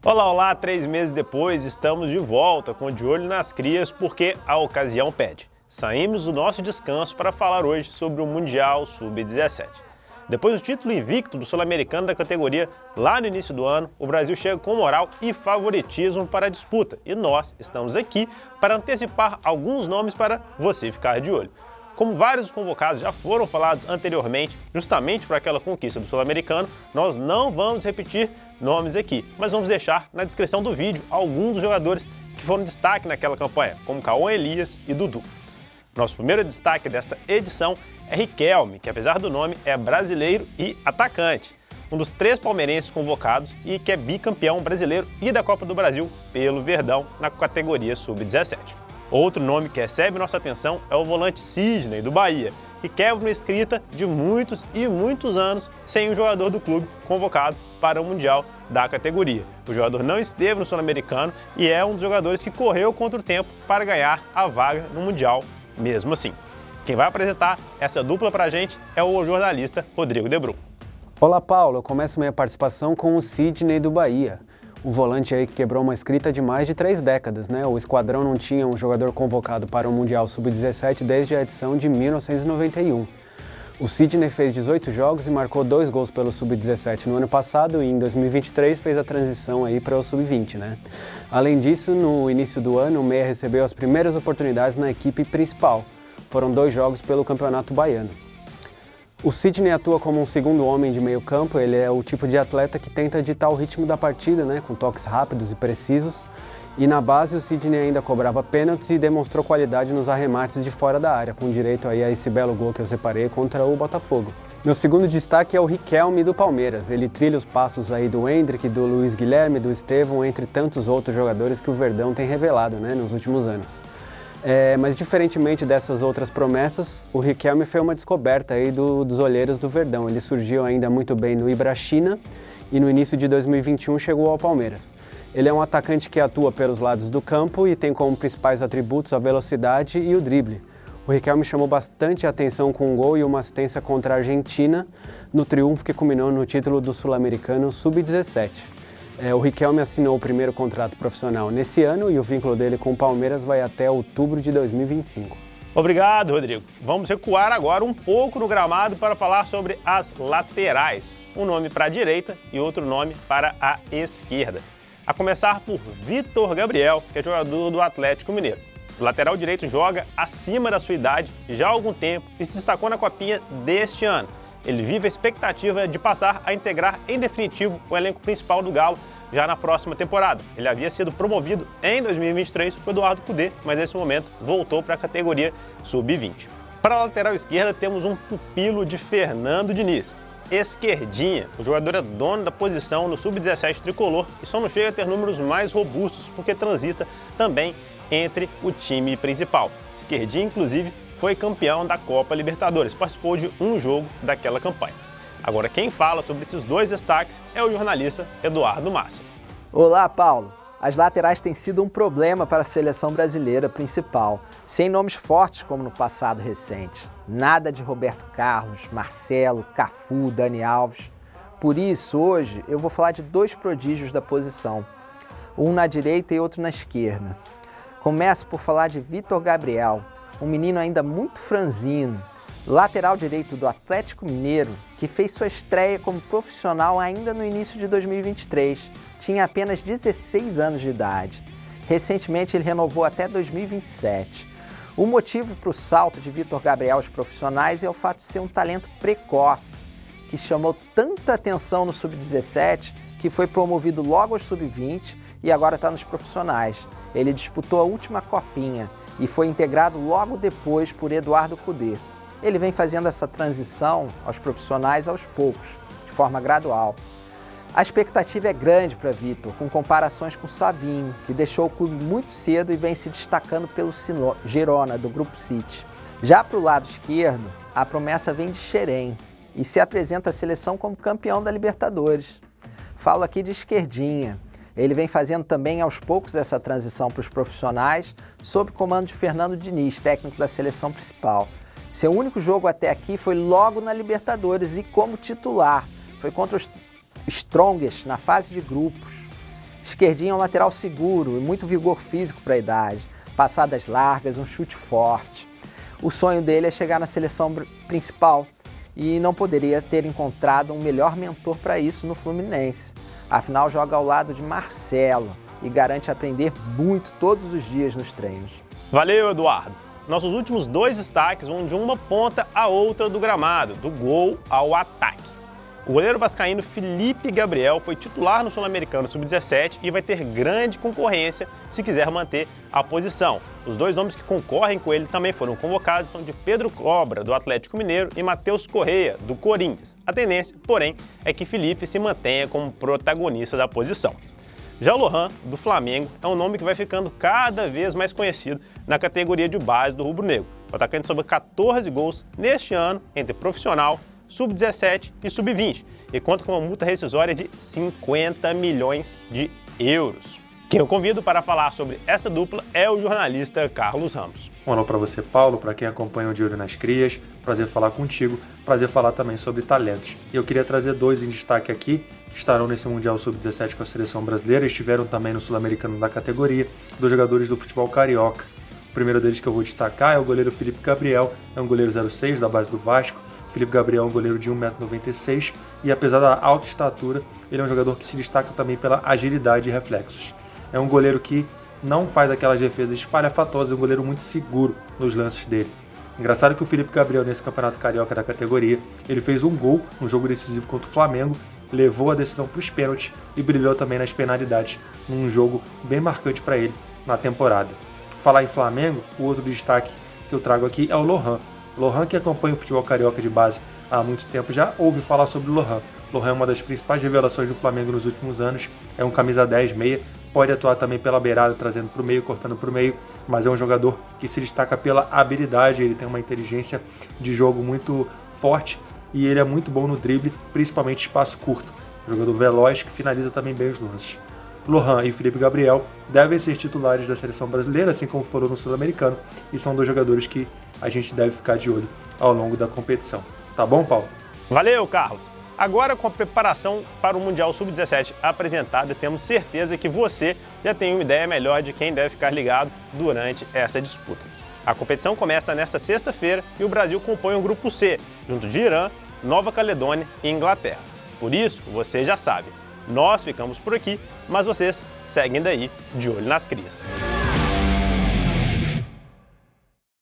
Olá, olá! 3 meses depois, estamos de volta com De Olho nas Crias porque a ocasião pede. Saímos do nosso descanso para falar hoje sobre o Mundial Sub-17. Depois do título invicto do Sul-Americano da categoria lá no início do ano, o Brasil chega com moral e favoritismo para a disputa. E nós estamos aqui para antecipar alguns nomes para você ficar de olho. Como vários dos convocados já foram falados anteriormente, justamente para aquela conquista do Sul-Americano, nós não vamos repetir nomes aqui, mas vamos deixar na descrição do vídeo alguns dos jogadores que foram destaque naquela campanha, como Cauã Elias e Dudu. Nosso primeiro destaque desta edição é Riquelme, que apesar do nome é brasileiro e atacante, um dos 3 palmeirenses convocados e que é bicampeão brasileiro e da Copa do Brasil pelo Verdão na categoria Sub-17. Outro nome que recebe nossa atenção é o volante Sidney, do Bahia, que quebra uma escrita de muitos e muitos anos sem um jogador do clube convocado para o Mundial da categoria. O jogador não esteve no Sul-Americano e é um dos jogadores que correu contra o tempo para ganhar a vaga no Mundial mesmo assim. Quem vai apresentar essa dupla pra gente é o jornalista Rodrigo Debrum. Olá, Paulo. Eu começo minha participação com o Sidney do Bahia. O volante aí que quebrou uma escrita de mais de 3 décadas, né? O esquadrão não tinha um jogador convocado para o Mundial Sub-17 desde a edição de 1991. O Sidney fez 18 jogos e marcou 2 gols pelo Sub-17 no ano passado e em 2023 fez a transição aí para o Sub-20, né? Além disso, no início do ano, o meia recebeu as primeiras oportunidades na equipe principal. Foram 2 jogos pelo Campeonato Baiano. O Sidney atua como um segundo homem de meio campo. Ele é o tipo de atleta que tenta ditar o ritmo da partida, né, com toques rápidos e precisos. E na base o Sidney ainda cobrava pênaltis e demonstrou qualidade nos arremates de fora da área, com direito aí a esse belo gol que eu separei contra o Botafogo. Meu segundo destaque é o Riquelme do Palmeiras. Ele trilha os passos aí do Endrick, do Luiz Guilherme, do Estevão, entre tantos outros jogadores que o Verdão tem revelado, né, nos últimos anos. Mas diferentemente dessas outras promessas, o Riquelme foi uma descoberta aí dos olheiros do Verdão. Ele surgiu ainda muito bem no Ibrachina e no início de 2021 chegou ao Palmeiras. Ele é um atacante que atua pelos lados do campo e tem como principais atributos a velocidade e o drible. O Riquelme chamou bastante atenção com um gol e uma assistência contra a Argentina no triunfo que culminou no título do Sul-Americano Sub-17. O Riquelme assinou o primeiro contrato profissional nesse ano e o vínculo dele com o Palmeiras vai até outubro de 2025. Obrigado, Rodrigo. Vamos recuar agora um pouco no gramado para falar sobre as laterais. Um nome para a direita e outro nome para a esquerda. A começar por Vitor Gabriel, que é jogador do Atlético Mineiro. O lateral direito joga acima da sua idade já há algum tempo e se destacou na Copinha deste ano. Ele vive a expectativa de passar a integrar em definitivo o elenco principal do Galo já na próxima temporada. Ele havia sido promovido em 2023 por Eduardo Cudê, mas nesse momento voltou para a categoria Sub-20. Para a lateral esquerda temos um pupilo de Fernando Diniz, Esquerdinha. O jogador é dono da posição no Sub-17 tricolor e só não chega a ter números mais robustos porque transita também entre o time principal. Esquerdinha, inclusive, foi campeão da Copa Libertadores, participou de um jogo daquela campanha. Agora, quem fala sobre esses 2 destaques é o jornalista Eduardo Massa. Olá, Paulo. As laterais têm sido um problema para a seleção brasileira principal, sem nomes fortes como no passado recente. Nada de Roberto Carlos, Marcelo, Cafu, Dani Alves. Por isso, hoje, eu vou falar de 2 prodígios da posição, um na direita e outro na esquerda. Começo por falar de Vitor Gabriel, um menino ainda muito franzino, lateral direito do Atlético Mineiro, que fez sua estreia como profissional ainda no início de 2023. Tinha apenas 16 anos de idade. Recentemente ele renovou até 2027. O motivo para o salto de Vitor Gabriel aos profissionais é o fato de ser um talento precoce, que chamou tanta atenção no Sub-17 que foi promovido logo aos Sub-20 e agora está nos profissionais. Ele disputou a última Copinha e foi integrado logo depois por Eduardo Cudê. Ele vem fazendo essa transição aos profissionais aos poucos, de forma gradual. A expectativa é grande para Vitor, com comparações com Savinho, que deixou o clube muito cedo e vem se destacando pelo Girona, do Grupo City. Já para o lado esquerdo, a promessa vem de Xerém e se apresenta à seleção como campeão da Libertadores. Falo aqui de Esquerdinha. Ele vem fazendo também aos poucos essa transição para os profissionais, sob comando de Fernando Diniz, técnico da seleção principal. Seu único jogo até aqui foi logo na Libertadores e como titular. Foi contra os Strongest na fase de grupos. Esquerdinho é um lateral seguro e muito vigor físico para a idade, passadas largas, um chute forte. O sonho dele é chegar na seleção principal e não poderia ter encontrado um melhor mentor para isso no Fluminense. Afinal, joga ao lado de Marcelo e garante aprender muito todos os dias nos treinos. Valeu, Eduardo! Nossos últimos 2 destaques vão de uma ponta à outra do gramado, do gol ao ataque. O goleiro vascaíno Felipe Gabriel foi titular no Sul-Americano Sub-17 e vai ter grande concorrência se quiser manter a posição. Os 2 nomes que concorrem com ele também foram convocados são de Pedro Cobra, do Atlético Mineiro, e Matheus Correia, do Corinthians. A tendência, porém, é que Felipe se mantenha como protagonista da posição. Já o Lohan, do Flamengo, é um nome que vai ficando cada vez mais conhecido na categoria de base do rubro-negro. O atacante sobrou 14 gols neste ano entre profissional, sub-17 e sub-20 e conta com uma multa rescisória de 50 milhões de euros. Quem eu convido para falar sobre essa dupla é o jornalista Carlos Ramos. Um alô para você, Paulo, para quem acompanha o De Olho nas Crias, prazer falar contigo, prazer falar também sobre talentos. E eu queria trazer 2 em destaque aqui, que estarão nesse Mundial Sub-17 com a seleção brasileira, estiveram também no Sul-Americano da categoria, 2 jogadores do futebol carioca. O primeiro deles que eu vou destacar é o goleiro Felipe Gabriel, é um goleiro 06 da base do Vasco. Felipe Gabriel é um goleiro de 1,96 m e apesar da alta estatura, ele é um jogador que se destaca também pela agilidade e reflexos. É um goleiro que não faz aquelas defesas espalhafatosas, é um goleiro muito seguro nos lances dele. Engraçado que o Felipe Gabriel, nesse Campeonato Carioca da categoria, ele fez um gol no jogo decisivo contra o Flamengo, levou a decisão para os pênaltis e brilhou também nas penalidades, num jogo bem marcante para ele na temporada. Falar em Flamengo, o outro destaque que eu trago aqui é o Lohan. Lohan, que acompanha o futebol carioca de base há muito tempo, já ouve falar sobre o Lohan. Lohan é uma das principais revelações do Flamengo nos últimos anos, é um camisa 10, meia, pode atuar também pela beirada, trazendo para o meio, cortando para o meio, mas é um jogador que se destaca pela habilidade, ele tem uma inteligência de jogo muito forte e ele é muito bom no drible, principalmente espaço curto. Um jogador veloz que finaliza também bem os lances. Lohan e Felipe Gabriel devem ser titulares da seleção brasileira, assim como foram no Sul-Americano, e são 2 jogadores que a gente deve ficar de olho ao longo da competição. Tá bom, Paulo? Valeu, Carlos! Agora, com a preparação para o Mundial Sub-17 apresentada, temos certeza que você já tem uma ideia melhor de quem deve ficar ligado durante essa disputa. A competição começa nesta sexta-feira e o Brasil compõe o Grupo C, junto de Irã, Nova Caledônia e Inglaterra. Por isso, você já sabe, nós ficamos por aqui, mas vocês seguem daí de olho nas crias.